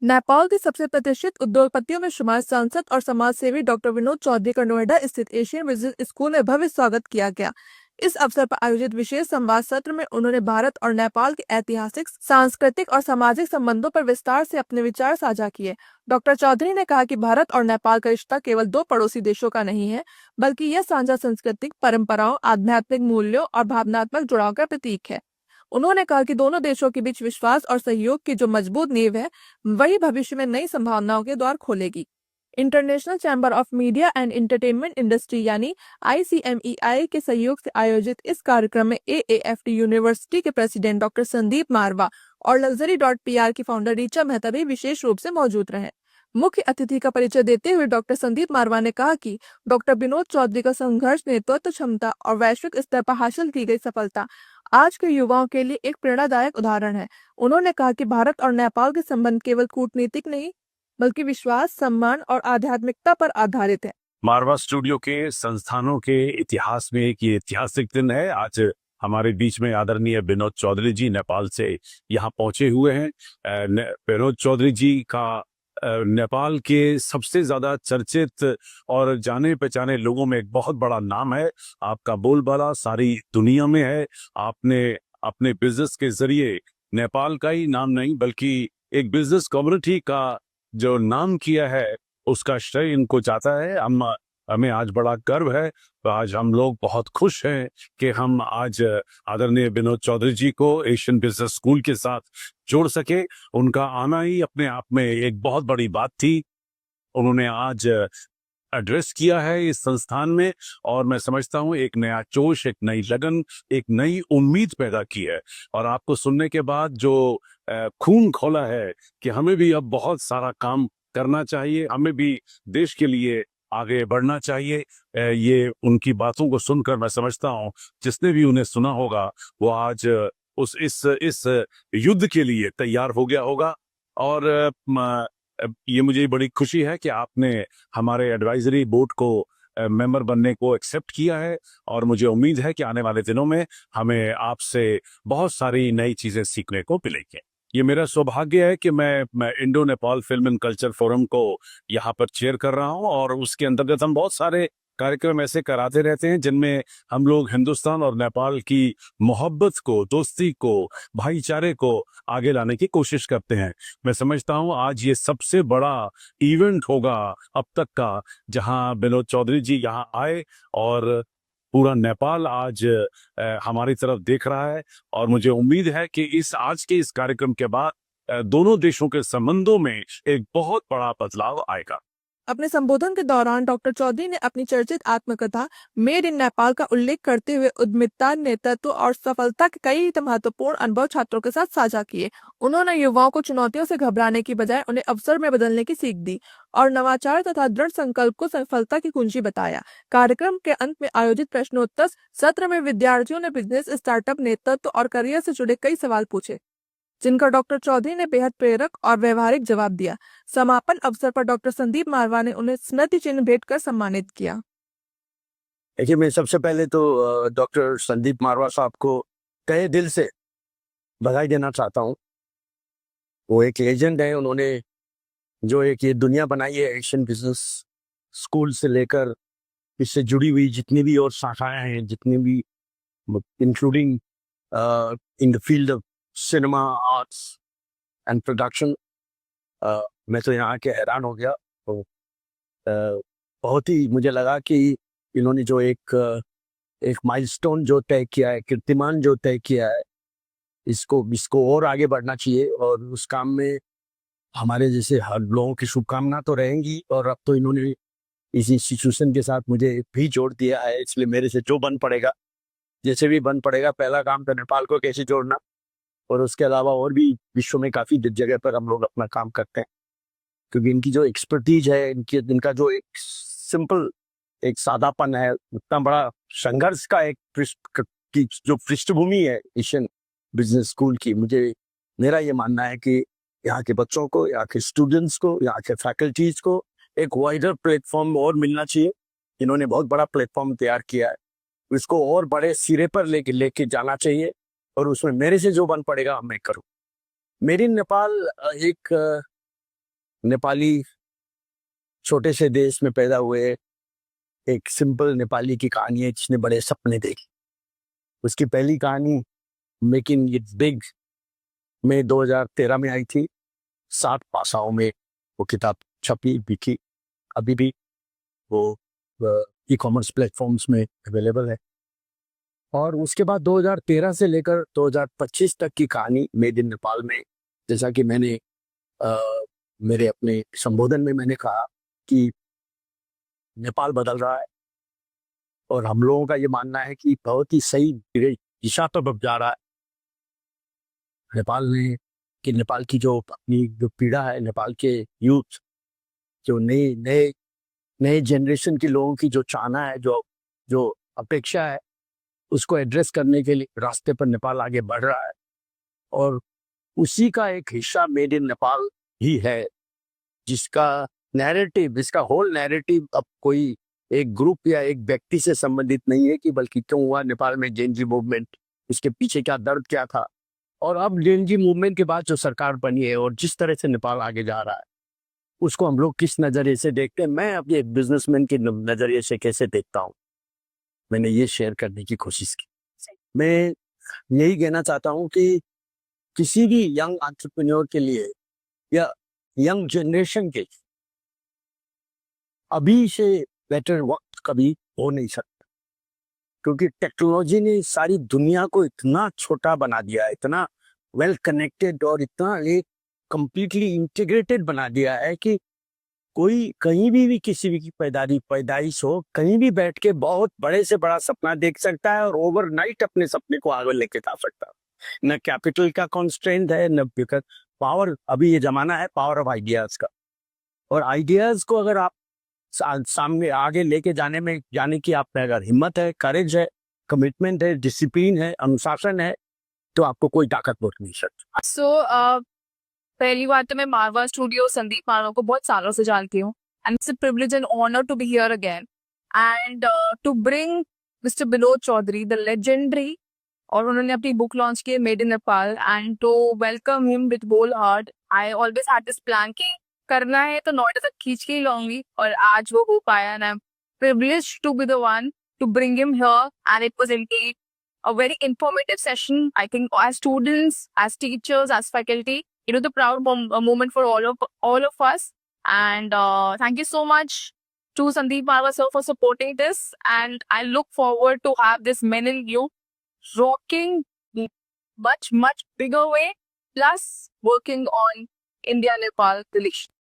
नेपाल के सबसे प्रतिष्ठित उद्योगपतियों में शुमार सांसद और समाज सेवी डॉक्टर विनोद चौधरी का नोएडा स्थित एशियन बिजनेस स्कूल में भव्य स्वागत किया गया। इस अवसर पर आयोजित विशेष संवाद सत्र में उन्होंने भारत और नेपाल के ऐतिहासिक, सांस्कृतिक और सामाजिक संबंधों पर विस्तार से अपने विचार साझा किए। डॉक्टर चौधरी ने कहा कि भारत और नेपाल का रिश्ता केवल दो पड़ोसी देशों का नहीं है, बल्कि यह साझा सांस्कृतिक परंपराओं, आध्यात्मिक मूल्यों और भावनात्मक जुड़ाव का प्रतीक है। उन्होंने कहा कि दोनों देशों के बीच विश्वास और सहयोग की जो मजबूत नींव है, वही भविष्य में नई संभावनाओं के द्वार खोलेगी। International chamber of media and entertainment industry यानी ICMEI के सहयोग से आयोजित इस कार्यक्रम में AAFT यूनिवर्सिटी के प्रेसिडेंट डॉक्टर संदीप मारवा और Luxury.PR की फाउंडर रीचा मेहता भी विशेष रूप से मौजूद रहे। मुख्य अतिथि का परिचय देते हुए डॉक्टर संदीप मारवा ने कहा कि डॉक्टर विनोद चौधरी का संघर्ष, नेतृत्व क्षमता और वैश्विक स्तर पर हासिल की गई सफलता आज के युवाओं के लिए एक प्रेरणादायक उदाहरण है। उन्होंने कहा कि भारत और नेपाल के संबंध केवल कूटनीतिक नहीं, बल्कि विश्वास, सम्मान और आध्यात्मिकता पर आधारित है। मारवा स्टूडियो के संस्थानों के इतिहास में एक ये ऐतिहासिक दिन है। आज हमारे बीच में आदरणीय विनोद चौधरी जी नेपाल से यहाँ पहुंचे हुए हैं। विनोद चौधरी जी का नेपाल के सबसे ज्यादा चर्चित और जाने पहचाने लोगों में एक बहुत बड़ा नाम है। आपका बोलबाला सारी दुनिया में है। आपने अपने बिजनेस के जरिए नेपाल का ही नाम नहीं, बल्कि एक बिजनेस कम्युनिटी का जो नाम किया है, उसका श्रेय इनको जाता है। हमें आज बड़ा गर्व है। तो आज हम लोग बहुत खुश हैं कि हम आज आदरणीय विनोद चौधरी जी को एशियन बिजनेस स्कूल के साथ जोड़ सके। उनका आना ही अपने आप में एक बहुत बड़ी बात थी। उन्होंने आज एड्रेस किया है इस संस्थान में, और मैं समझता हूँ एक नया जोश, एक नई लगन, एक नई उम्मीद पैदा की है। और आपको सुनने के बाद जो खून खोला है कि हमें भी अब बहुत सारा काम करना चाहिए, हमें भी देश के लिए आगे बढ़ना चाहिए, ये उनकी बातों को सुनकर मैं समझता हूँ जिसने भी उन्हें सुना होगा वो आज इस युद्ध के लिए तैयार हो गया होगा। और ये मुझे बड़ी खुशी है कि आपने हमारे एडवाइजरी बोर्ड को मेंबर बनने को एक्सेप्ट किया है, और मुझे उम्मीद है कि आने वाले दिनों में हमें आपसे बहुत सारी नई चीजें सीखने को मिलेंगी। ये मेरा सौभाग्य है कि मैं Indo Nepal film and culture forum को यहाँ पर चेयर कर रहा हूँ, और उसके अंतर्गत हम बहुत सारे कार्यक्रम ऐसे कराते रहते हैं जिनमें हम लोग हिंदुस्तान और नेपाल की मोहब्बत को, दोस्ती को, भाईचारे को आगे लाने की कोशिश करते हैं। मैं समझता हूँ आज ये सबसे बड़ा इवेंट होगा अब तक का, जहां विनोद चौधरी जी यहाँ आए और पूरा नेपाल आज हमारी तरफ देख रहा है। और मुझे उम्मीद है कि आज के इस कार्यक्रम के बाद दोनों देशों के संबंधों में एक बहुत बड़ा बदलाव आएगा। अपने संबोधन के दौरान डॉक्टर चौधरी ने अपनी चर्चित आत्मकथा मेड इन नेपाल का उल्लेख करते हुए उद्यमिता, नेतृत्व और सफलता के कई महत्वपूर्ण अनुभव छात्रों के साथ साझा किए। उन्होंने युवाओं को चुनौतियों से घबराने की बजाय उन्हें अवसर में बदलने की सीख दी और नवाचार तथा दृढ़ संकल्प को सफलता की कुंजी बताया। कार्यक्रम के अंत में आयोजित प्रश्नोत्तर सत्र में विद्यार्थियों ने बिजनेस, स्टार्टअप, नेतृत्व और करियर से जुड़े कई सवाल पूछे, जिनका डॉक्टर चौधरी ने बेहद प्रेरक और व्यवहारिक जवाब दिया। समापन अवसर पर डॉक्टर संदीप मारवा ने उन्हें स्मृति चिन्ह भेंट कर सम्मानित किया। देखिए, मैं सबसे पहले तो डॉक्टर संदीप मारवा साहब को तहे दिल से बधाई देना चाहता हूँ। वो एक लेजेंड है। उन्होंने जो एक ये दुनिया बनाई है एशियन बिजनेस स्कूल से लेकर इससे जुड़ी हुई जितनी भी और शाखाएं हैं, जितनी भी, including in the field of cinema, arts and production, मैं तो यहाँ के हैरान हो गया। तो बहुत ही मुझे लगा कि इन्होंने जो एक माइलस्टोन जो तय किया है, कीर्तिमान जो तय किया है, इसको और आगे बढ़ना चाहिए। और उस काम में हमारे जैसे हर लोगों की शुभकामना तो रहेंगी। और अब तो इन्होंने इस इंस्टीट्यूशन के साथ मुझे भी जोड़ दिया है, इसलिए मेरे से जो बन पड़ेगा, जैसे भी बन पड़ेगा, पहला काम तो नेपाल को कैसे जोड़ना, और उसके अलावा और भी विश्व में काफ़ी जगह पर हम लोग अपना काम करते हैं। क्योंकि इनकी जो एक्सपर्टीज है, इनका जो एक सिंपल, एक सादापन है, उतना बड़ा संघर्ष का की जो पृष्ठभूमि है एशियन बिजनेस स्कूल की, मेरा ये मानना है कि यहाँ के बच्चों को, यहाँ के स्टूडेंट्स को, यहाँ के फैकल्टीज को एक वाइडर प्लेटफॉर्म और मिलना चाहिए। इन्होंने बहुत बड़ा प्लेटफॉर्म तैयार किया है, इसको और बड़े सिरे पर लेके जाना चाहिए। और उसमें मेरे से जो बन पड़ेगा मैं करूँ। मेड इन नेपाल एक नेपाली छोटे से देश में पैदा हुए एक सिंपल नेपाली की कहानी है जिसने बड़े सपने देखे। उसकी पहली कहानी मेकिंग इट बिग में 2013 में आई थी। 7 भाषाओं में वो किताब छपी, बिकी, अभी भी वो ई कॉमर्स प्लेटफॉर्म्स में अवेलेबल है। और उसके बाद 2013 से लेकर 2025 तक की कहानी मेड इन नेपाल में, जैसा कि मैंने मेरे अपने संबोधन में मैंने कहा कि नेपाल बदल रहा है और हम लोगों का ये मानना है कि बहुत ही सही दिशा पर अब जा रहा है नेपाल ने। कि नेपाल की जो अपनी जो पीड़ा है, नेपाल के यूथ, जो नए नए नए जनरेशन के लोगों की जो चाहना है, जो जो अपेक्षा है, उसको एड्रेस करने के लिए रास्ते पर नेपाल आगे बढ़ रहा है। और उसी का एक हिस्सा मेड इन नेपाल ही है, जिसका नैरेटिव, जिसका होल नैरेटिव अब कोई एक ग्रुप या एक व्यक्ति से संबंधित नहीं है कि बल्कि क्यों हुआ नेपाल में जेनजी मूवमेंट, उसके पीछे क्या दर्द क्या था, और अब जेनजी मूवमेंट के बाद जो सरकार बनी है और जिस तरह से नेपाल आगे जा रहा है, उसको हम लोग किस नजरिए से देखते हैं, मैं अपने एक बिजनेसमैन के नजरिए से कैसे देखता हूँ, मैंने ये शेयर करने की कोशिश की। मैं यही कहना चाहता हूँ कि किसी भी यंग एंटरप्रेन्योर के लिए या यंग जनरेशन के अभी से बेटर वक्त कभी हो नहीं सकता, क्योंकि टेक्नोलॉजी ने सारी दुनिया को इतना छोटा बना दिया है, इतना वेल कनेक्टेड और इतना एक कंप्लीटली इंटीग्रेटेड बना दिया है कि कोई कहीं भी किसी भी की पैदाइश हो, कहीं भी बैठ के बहुत बड़े से बड़ा सपना देख सकता है और ओवरनाइट अपने सपने को आगे लेके जा सकता है। न कैपिटल का कॉन्स्ट्रेंट है, न पावर। अभी ये जमाना है पावर ऑफ आइडियाज का, और आइडियाज को अगर आप सामने आगे लेके जाने की आप में अगर हिम्मत है, करेज है, कमिटमेंट है, डिसिप्लिन है, अनुशासन है, तो आपको कोई ताकत रोक नहीं सकता। सो पहली बात तो मैं मारवा स्टूडियो संदीप मारवा को बहुत सालों से जानती हूँ, and it's a privilege and honour to be here again and to bring mister Vinod Chaudhary the legendary, और उन्होंने अपनी बुक लॉन्च की made in Nepal, and to welcome him with whole heart. I always had this plan कि करना है तो नोएडा तक खींच के ही लाऊंगी, और आज वो हो पाया, and I am privileged to be the one to bring him here, and it was indeed a very informative session. I think as students, as teachers, as faculty, it was a proud moment for all of us. And thank you so much to Sandeep Marwa sir for supporting this. And I look forward to have this men in you rocking much bigger way, plus working on India-Nepal relations.